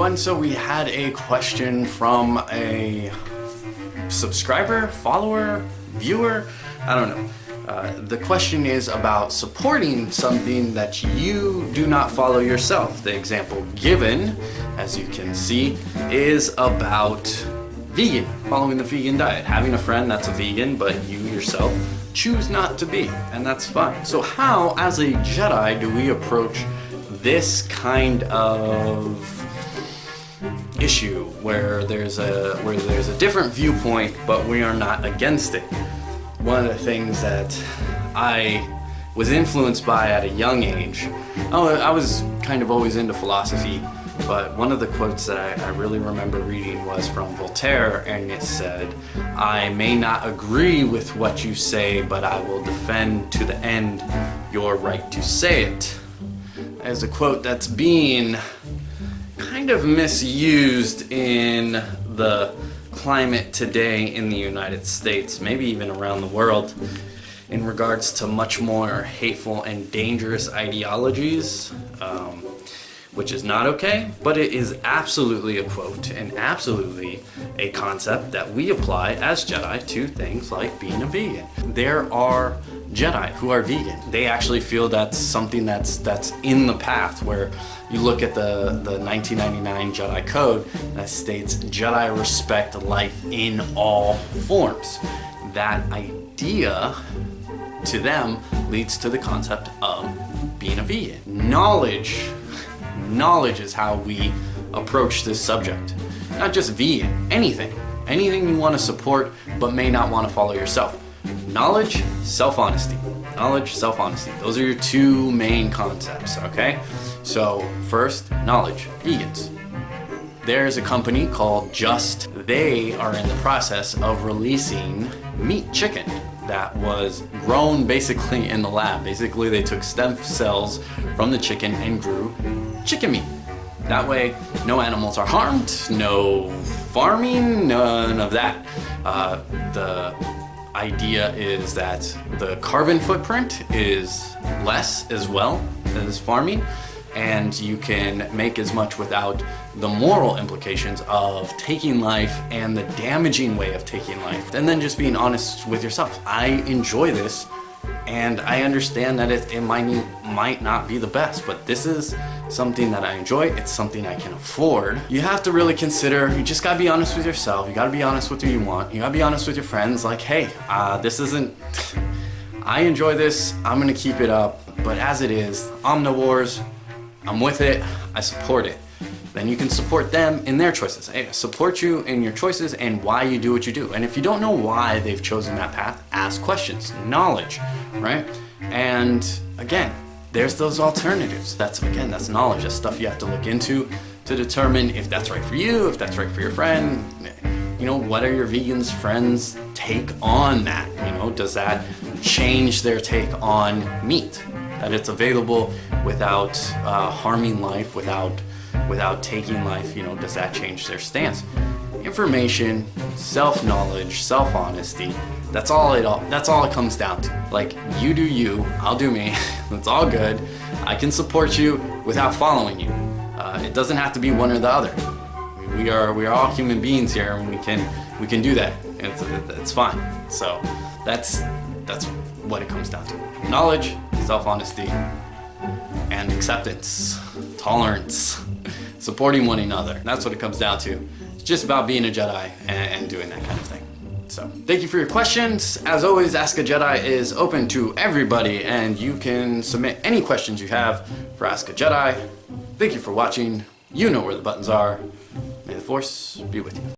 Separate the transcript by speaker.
Speaker 1: everyone. So we had a question from a subscriber, follower, viewer, I don't know. The question is about supporting something that you do not follow yourself. The example given, as you can see, is about vegan, following the vegan diet. Having a friend that's a vegan, but you yourself choose not to be, and that's fine. So how, as a Jedi, do we approach this kind of issue where there's a different viewpoint, but we are not against it? One of the things that I was influenced by at a young age, I was kind of always into philosophy, but one of the quotes that I really remember reading was from Voltaire, and it said, "I may not agree with what you say, but I will defend to the end your right to say it." As a quote that's being kind of misused in the climate today in the United States, maybe even around the world, in regards to much more hateful and dangerous ideologies, which is not okay, but it is absolutely a quote and absolutely a concept that we apply as Jedi to things like being a vegan. There are Jedi who are vegan. They actually feel that's something that's in the path, where you look at the 1999 Jedi Code that states Jedi respect life in all forms. That idea to them leads to the concept of being a vegan. Knowledge is how we approach this subject. Not just vegan, anything you want to support but may not want to follow yourself. Knowledge, self-honesty. Knowledge, self-honesty. Those are your two main concepts, okay? So first, knowledge, vegans. There's a company called Just. They are in the process of releasing meat chicken that was grown basically in the lab. Basically, they took stem cells from the chicken and grew chicken meat. That way, no animals are harmed, no farming, none of that. The idea is that the carbon footprint is less as well as farming, and you can make as much without the moral implications of taking life and the damaging way of taking life. And then just being honest with yourself. I enjoy this, and I understand that it might not be the best, but this is something that I enjoy. It's something I can afford. You have to really consider, you just gotta be honest with yourself. You gotta be honest with who you want. You gotta be honest with your friends. Like, hey, I enjoy this, I'm gonna keep it up, but as it is, omnivores, I'm with it, I support it. Then you can support them in their choices. Hey, support you in your choices and why you do what you do. And if you don't know why they've chosen that path, ask questions. Knowledge, right? And again, there's those alternatives. That's knowledge. That's stuff you have to look into to determine if that's right for you, if that's right for your friend. You know, what are your vegans' friends' take on that? You know, does that change their take on meat? That it's available without harming life, without taking life, you know, does that change their stance? Information, self-knowledge, self-honesty, that's all it comes down to. Like, you do you, I'll do me, that's all good. I can support you without following you. It doesn't have to be one or the other. We are all human beings here, and we can do that. It's fine. So that's what it comes down to. Knowledge, self-honesty, and acceptance, tolerance, supporting one another. That's what it comes down to. It's just about being a Jedi and doing that kind of thing. So thank you for your questions. As always, Ask a Jedi is open to everybody, and you can submit any questions you have for Ask a Jedi. Thank you for watching. You know where the buttons are. May the Force be with you.